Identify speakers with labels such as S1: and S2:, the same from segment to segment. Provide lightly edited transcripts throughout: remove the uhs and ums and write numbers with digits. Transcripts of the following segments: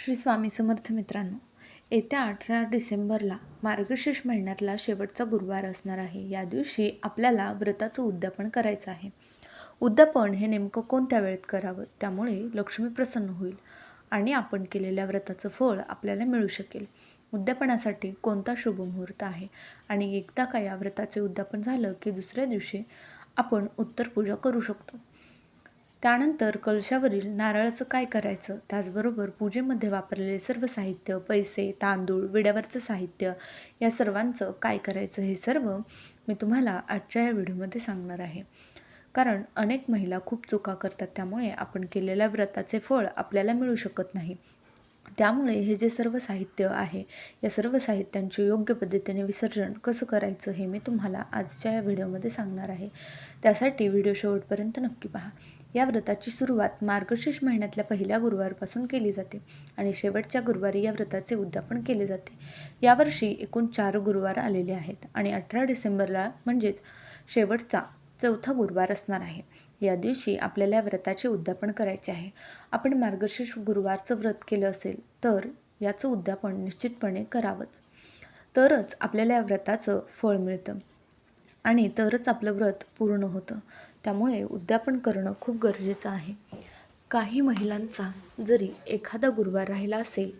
S1: श्री स्वामी समर्थ मित्रांनो, येत्या 18 डिसेंबरला मार्गशीर्ष महिन्यातला शेवटचा गुरुवार असणार आहे. या दिवशी आपल्याला व्रताचं उद्यापन करायचं आहे. उद्यापन हे नेमकं कोणत्या वेळेत करावं, त्यामुळे लक्ष्मी प्रसन्न होईल आणि आपण केलेल्या व्रताचं फळ आपल्याला मिळू शकेल. उद्यापनासाठी कोणता शुभ मुहूर्त आहे आणि एकदा का या व्रताचे उद्यापन झालं की दुसऱ्या दिवशी आपण उत्तर पूजा करू शकतो. त्यानंतर कलशावरील नारळाचं काय करायचं, त्याचबरोबर पूजेमध्ये वापरलेले सर्व साहित्य, पैसे, तांदूळ, विड्यावरचं साहित्य या सर्वांचं काय करायचं हे सर्व मी तुम्हाला आजच्या या व्हिडिओमध्ये सांगणार आहे. कारण अनेक महिला खूप चुका करतात, त्यामुळे आपण केलेल्या व्रताचे फळ आपल्याला मिळू शकत नाही. त्यामुळे हे जे सर्व साहित्य आहे, या सर्व साहित्यांचे योग्य पद्धतीने विसर्जन कसं करायचं हे मी तुम्हाला आजच्या या व्हिडिओमध्ये सांगणार आहे. त्यासाठी व्हिडिओ शेवटपर्यंत नक्की पहा. या व्रताची सुरुवात मार्गशीर्ष महिन्यातल्या पहिल्या गुरुवारपासून केली जाते आणि शेवटच्या गुरुवारी या व्रताचे उद्यापन केले जाते. यावर्षी एकूण 4 गुरुवार आलेले आहेत आणि 18 डिसेंबरला म्हणजेच शेवटचा चौथा गुरुवार असणार आहे. या दिवशी आपल्याला व्रताचे उद्यापन करायचे आहे. आपण मार्गशीर्ष गुरुवारचं व्रत केलं असेल तर याचं उद्यापन निश्चितपणे करावंच, तरच आपल्याला या व्रताचं फळ मिळतं आणि तरच आपलं व्रत पूर्ण होतं. त्यामुळे उद्यापन करणं खूप गरजेचं आहे. काही महिलांचा जरी एखादा गुरुवार राहिला असेल,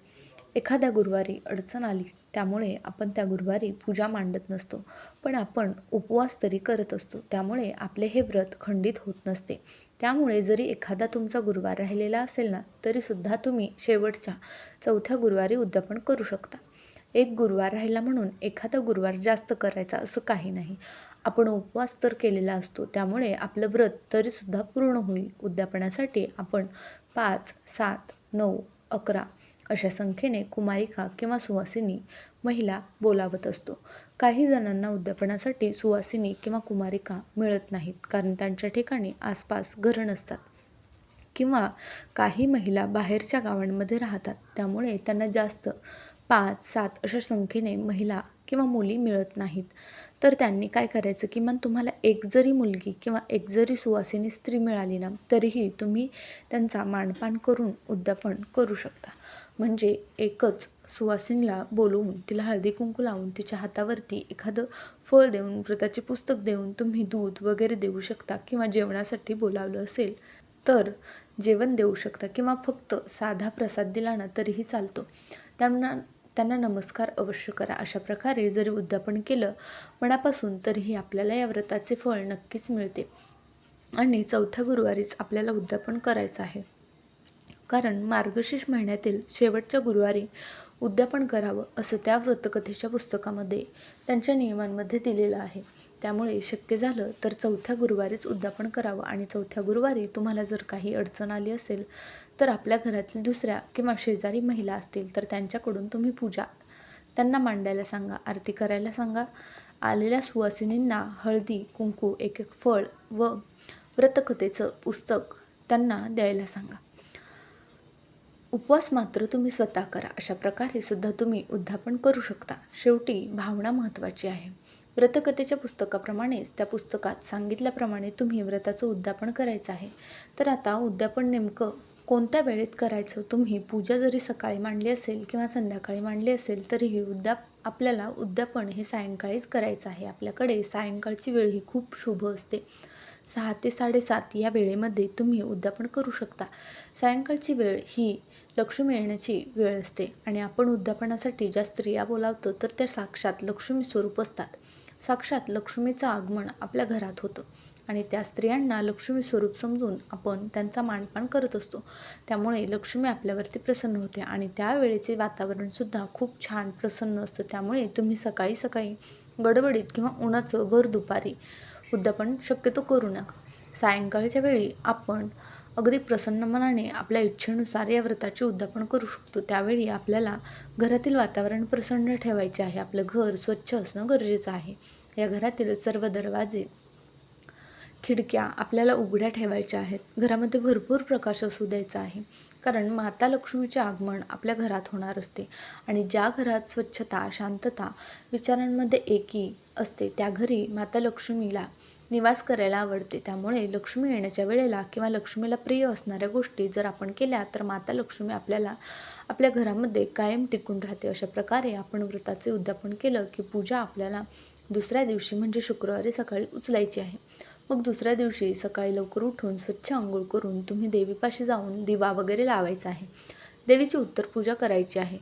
S1: एखाद्या गुरुवारी अडचण आली, त्यामुळे आपण त्या गुरुवारी पूजा मांडत नसतो, पण आपण उपवास तरी करत असतो. त्यामुळे आपले हे व्रत खंडित होत नसते. त्यामुळे जरी एखादा तुमचा गुरुवार राहिलेला असेल ना, तरीसुद्धा तुम्ही शेवटच्या चौथ्या गुरुवारी उद्यापन करू शकता. एक गुरुवार राहिला म्हणून एखादा गुरुवार जास्त करायचा असं काही नाही. आपण उपवास तर केलेला असतो, त्यामुळे आपलं व्रत तरीसुद्धा पूर्ण होईल. उद्यापनासाठी आपण 5, 7, 9, 11 अशा संख्येने कुमारिका किंवा सुवासिनी महिला बोलावत असतो. काही जणांना उद्यापनासाठी सुवासिनी किंवा कुमारिका मिळत नाहीत, कारण त्यांच्या ठिकाणी आसपास घरं नसतात किंवा काही महिला बाहेरच्या गावांमध्ये राहतात. त्यामुळे त्यांना जास्त 5, 7 अशा संख्येने महिला किंवा मुली मिळत नाहीत. तर त्यांनी काय करायचं, किमान तुम्हाला एक जरी मुलगी किंवा एक जरी सुवासिनी स्त्री मिळाली ना, तरीही तुम्ही त्यांचा मानपान करून उद्यापन करू शकता. म्हणजे एकच सुवासिनीला बोलवून तिला हळदी कुंकू लावून तिच्या हातावरती एखादं फळ देऊन, व्रताचे पुस्तक देऊन तुम्ही दूध वगैरे देऊ शकता किंवा जेवणासाठी बोलावलं असेल तर जेवण देऊ शकता किंवा फक्त साधा प्रसाद दिला ना तरीही चालतो. त्यांना नमस्कार अवश्य करा. अशा प्रकारे जरी उद्यापन केलं मनापासून, तरीही आपल्याला या व्रताचे फळ नक्कीच मिळते. आणि चौथ्या गुरुवारीच आपल्याला उद्यापन करायचं आहे, कारण मार्गशीर्ष महिन्यातील शेवटच्या गुरुवारी उद्यापन करावं असं त्या व्रतकथेच्या पुस्तकामध्ये त्यांच्या नियमांमध्ये दिलेलं आहे. त्यामुळे शक्य झालं तर चौथ्या गुरुवारीच उद्यापन करावं. आणि चौथ्या गुरुवारी तुम्हाला जर काही अडचण आली असेल तर आपल्या घरातील दुसऱ्या किंवा शेजारी महिला असतील तर त्यांच्याकडून तुम्ही पूजा त्यांना मांडायला सांगा, आरती करायला सांगा. आलेल्या सुवासिनींना हळदी कुंकू, एक एक फळ व व्रतकथेचं पुस्तक त्यांना द्यायला सांगा. उपवास मात्र तुम्ही स्वतः करा. अशा प्रकारे सुद्धा तुम्ही उद्यापन करू शकता. शेवटी भावना महत्त्वाची आहे. व्रतकथेच्या पुस्तकाप्रमाणेच त्या पुस्तकात सांगितल्याप्रमाणे तुम्ही व्रताचं उद्यापन करायचं आहे. तर आता उद्यापन नेमकं कोणत्या वेळेत करायचं? तुम्ही पूजा जरी सकाळी मांडली असेल किंवा संध्याकाळी मांडली असेल तरीही आपल्याला उद्यापन हे सायंकाळीच करायचं आहे. आपल्याकडे सायंकाळची वेळ ही खूप शुभ असते. 6 ते 7:30 या वेळेमध्ये तुम्ही उद्यापन करू शकता. सायंकाळची वेळ ही लक्ष्मी येण्याची वेळ असते आणि आपण उद्यापनासाठी ज्या स्त्रिया बोलावतो तर त्या साक्षात लक्ष्मी स्वरूप असतात. साक्षात लक्ष्मीचं आगमन आपल्या घरात होतं आणि त्या स्त्रियांना लक्ष्मी स्वरूप समजून आपण त्यांचा मानपान करत असतो. त्यामुळे लक्ष्मी आपल्यावरती प्रसन्न होते आणि त्यावेळेचे वातावरणसुद्धा खूप छान प्रसन्न असतं. त्यामुळे तुम्ही सकाळी सकाळी गडबडीत किंवा उन्हाचं भर दुपारी उद्यापन शक्यतो करू नका. सायंकाळच्या वेळी आपण अगदी प्रसन्न मनाने आपल्या इच्छेनुसार या व्रताचे उद्यापन करू शकतो. त्यावेळी आपल्याला घरातील वातावरण प्रसन्न ठेवायचे आहे. आपलं घर स्वच्छ असणं गरजेचं आहे. या घरातील सर्व दरवाजे, खिडक्या आपल्याला उघड्या ठेवायच्या आहेत. घरामध्ये भरपूर प्रकाश असू द्यायचा आहे, कारण माता लक्ष्मीचे आगमन आपल्या घरात होणार असते आणि ज्या घरात स्वच्छता, शांतता, विचारांमध्ये एकी असते त्या घरी माता लक्ष्मीला निवास करायला आवडते. त्यामुळे लक्ष्मी येण्याच्या वेळेला किंवा लक्ष्मीला प्रिय असणाऱ्या गोष्टी जर आपण केल्या तर माता लक्ष्मी आपल्याला आपल्या घरामध्ये कायम टिकून राहते. अशा प्रकारे आपण व्रताचे उद्यापन केलं की पूजा आपल्याला दुसऱ्या दिवशी म्हणजे शुक्रवारी सकाळी उचलायची आहे. मग दुसऱ्या दिवशी सकाळी लवकर उठून स्वच्छ अंघोळ करून तुम्ही देवीपाशी जाऊन दिवा वगैरे लावायचा आहे. देवीची उत्तर पूजा करायची आहे.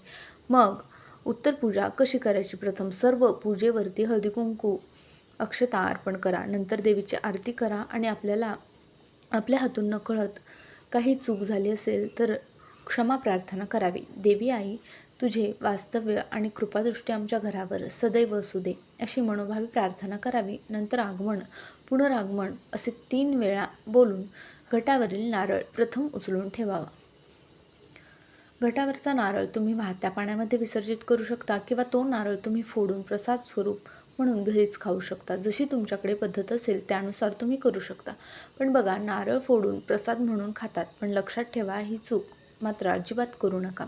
S1: मग उत्तर पूजा कशी करायची? प्रथम सर्व पूजेवरती हळदी कुंकू अक्षता अर्पण करा. नंतर देवीची आरती करा आणि आपल्या हातून नकळत काही चूक झाली असेल तर क्षमा प्रार्थना करावी. देवी आई, तुझे वास्तव्य आणि कृपादृष्टी आमच्या घरावर सदैव असू दे, अशी मनोभावी प्रार्थना करावी. नंतर आगमन, पुनरागमन असे 3 वेळा बोलून घटावरील नारळ प्रथम उचलून ठेवावा. घटावरचा नारळ तुम्ही वाहत्या पाण्यामध्ये विसर्जित करू शकता किंवा तो नारळ तुम्ही फोडून प्रसाद स्वरूप म्हणून घरीच खाऊ शकता. जशी तुमच्याकडे पद्धत असेल त्यानुसार तुम्ही करू शकता. पण बघा, नारळ फोडून प्रसाद म्हणून खातात, पण लक्षात ठेवा ही चूक मात्र अजिबात करू नका.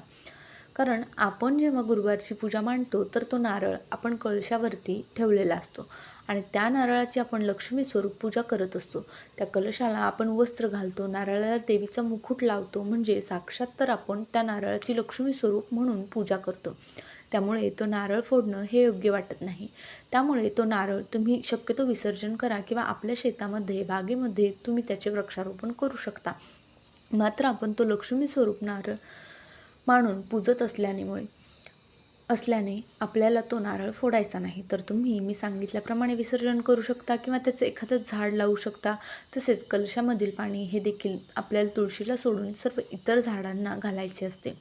S1: कारण आपण जेव्हा गुरुवारची पूजा मांडतो तर तो नारळ आपण कळशावरती ठेवलेला असतो आणि त्या नारळाची आपण लक्ष्मी स्वरूप पूजा करत असतो. त्या कलशाला आपण वस्त्र घालतो, नारळाला देवीचा मुकुट लावतो, म्हणजे साक्षात तर आपण त्या नारळाची लक्ष्मी स्वरूप म्हणून पूजा करतो. त्यामुळे तो नारळ फोडणं हे योग्य वाटत नाही. त्यामुळे तो नारळ तुम्ही शक्यतो विसर्जन करा किंवा आपल्या शेतामध्ये बागेमध्ये तुम्ही त्याचे वृक्षारोपण करू शकता. मात्र आपण तो लक्ष्मी स्वरूप नारळ मानून पूजत असल्याने आपल्याला तो नारळ फोडायचा नाही. तर तुम्ही मी सांगितल्याप्रमाणे विसर्जन करू शकता किंवा त्याचं एखादं झाड लावू शकता. तसेच कलशामधील पाणी हे देखील आपल्याला तुळशीला सोडून सर्व इतर झाडांना घालायचे असते.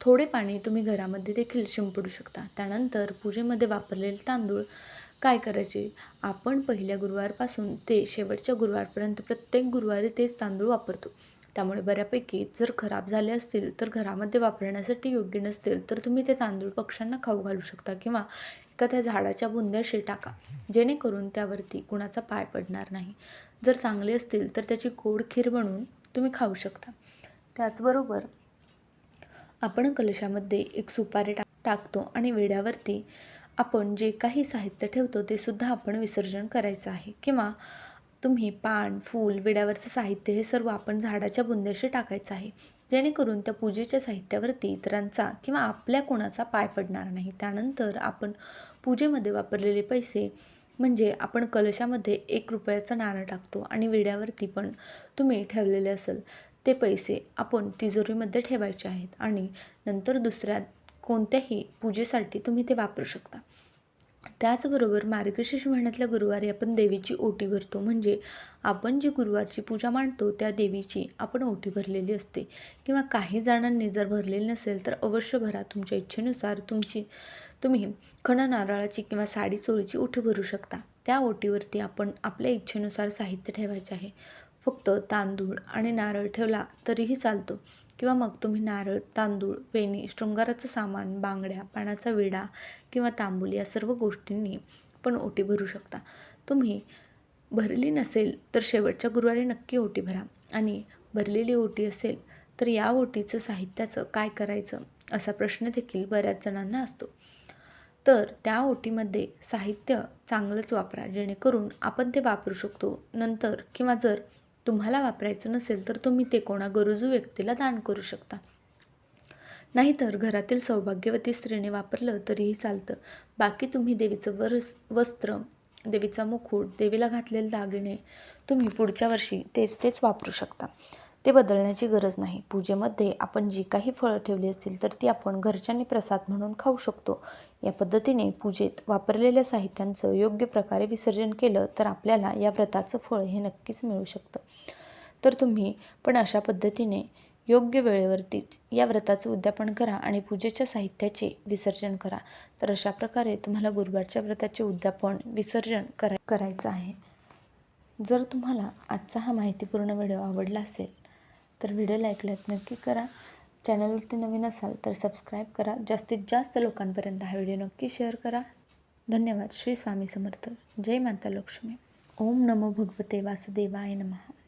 S1: थोडे पाणी तुम्ही घरामध्ये देखील शिंपडू शकता. त्यानंतर पूजेमध्ये वापरलेले तांदूळ काय करायचे? आपण पहिल्या गुरुवारपासून ते शेवटच्या गुरुवारपर्यंत प्रत्येक गुरुवारी तेच तांदूळ वापरतो. त्यामुळे बऱ्यापैकी जर खराब झाले असतील तर घरामध्ये वापरण्यासाठी योग्य नसतील तर तुम्ही ते तांदूळ पक्ष्यांना खाऊ घालू शकता किंवा एखाद्या झाडाच्या बुंद्याशी टाका, जेणेकरून त्यावरती कुणाचा पाय पडणार नाही. जर चांगले असतील तर त्याची गोड खीर बनवून तुम्ही खाऊ शकता. त्याचबरोबर आपण कलशामध्ये एक सुपारी टाकतो आणि वेड्यावरती आपण जे काही साहित्य ठेवतो ते सुद्धा आपण विसर्जन करायचं आहे. किंवा तुम्ही पान, फूल, विड्यावरचं साहित्य हे सर्व आपण झाडाच्या बुंद्याशी टाकायचं आहे, जेणेकरून त्या पूजेच्या साहित्यावरती इतरांचा किंवा आपल्या कोणाचा पाय पडणार नाही. त्यानंतर आपण पूजेमध्ये वापरलेले पैसे म्हणजे आपण कलशामध्ये 1 रुपयाचं नाणं टाकतो आणि विड्यावरती पण तुम्ही ठेवलेले असेल ते पैसे आपण तिजोरीमध्ये ठेवायचे आहेत आणि नंतर दुसऱ्या कोणत्याही पूजेसाठी तुम्ही ते वापरू शकता. त्याचबरोबर मार्गशीर्ष महिन्यातल्या गुरुवारी आपण देवीची ओटी भरतो, म्हणजे आपण जी गुरुवारची पूजा मांडतो त्या देवीची आपण ओटी भरलेली असते. किंवा काही जणांनी जर भरलेली नसेल तर अवश्य भरा. तुमच्या इच्छेनुसार तुम्ही नारळाची किंवा साडी चोळीची ओटी भरू शकता. त्या ओटीवरती आपण आपल्या इच्छेनुसार साहित्य ठेवायचे आहे. फक्त तांदूळ आणि नारळ ठेवला तरीही चालतो किंवा मग तुम्ही नारळ, तांदूळ, वेणी, शृंगाराचं सामान, बांगड्या, पाण्याचा विडा किंवा तांबूल या सर्व गोष्टींनी पण ओटी भरू शकता. तुम्ही भरली नसेल तर शेवटच्या गुरुवारी नक्की ओटी भरा आणि भरलेली ओटी असेल तर या ओटीचं साहित्याचं काय करायचं असा प्रश्न देखील बऱ्याच जणांना असतो. तर त्या ओटीमध्ये साहित्य चांगलंच वापरा, जेणेकरून आपण ते वापरू शकतो नंतर. किंवा जर तुम्हाला वापरायचं नसेल तर तुम्ही ते कोणा गरजू व्यक्तीला दान करू शकता. नाहीतर घरातील सौभाग्यवती स्त्रीने वापरलं तरीही चालतं. बाकी तुम्ही देवीचं वस्त्र, देवीचा मुकुट, देवीला घातलेले दागिने तुम्ही पुढच्या वर्षी तेच वापरू शकता. ते बदलण्याची गरज नाही. पूजेमध्ये आपण जी काही फळं ठेवली असतील तर ती आपण घरच्यांनी प्रसाद म्हणून खाऊ शकतो. या पद्धतीने पूजेत वापरलेल्या साहित्यांचं योग्य प्रकारे विसर्जन केलं तर आपल्याला या व्रताचं फळ हे नक्कीच मिळू शकतं. तर तुम्ही पण अशा पद्धतीने योग्य वेळेवरतीच या व्रताचं उद्यापन करा आणि पूजेच्या साहित्याचे विसर्जन करा. तर अशा प्रकारे तुम्हाला गुरुवारच्या व्रताचे उद्यापन, विसर्जन करायचं आहे. जर तुम्हाला आजचा हा माहितीपूर्ण व्हिडिओ आवडला असेल तर व्हिडिओ लाईक नक्की करा. चॅनलवरती नवीन असाल तर सबस्क्राईब करा. जास्तीत जास्त लोकांपर्यंत हा व्हिडिओ नक्की शेअर करा. धन्यवाद. श्री स्वामी समर्थ. जय माता लक्ष्मी. ओम नमो भगवते वासुदेवाय नमः.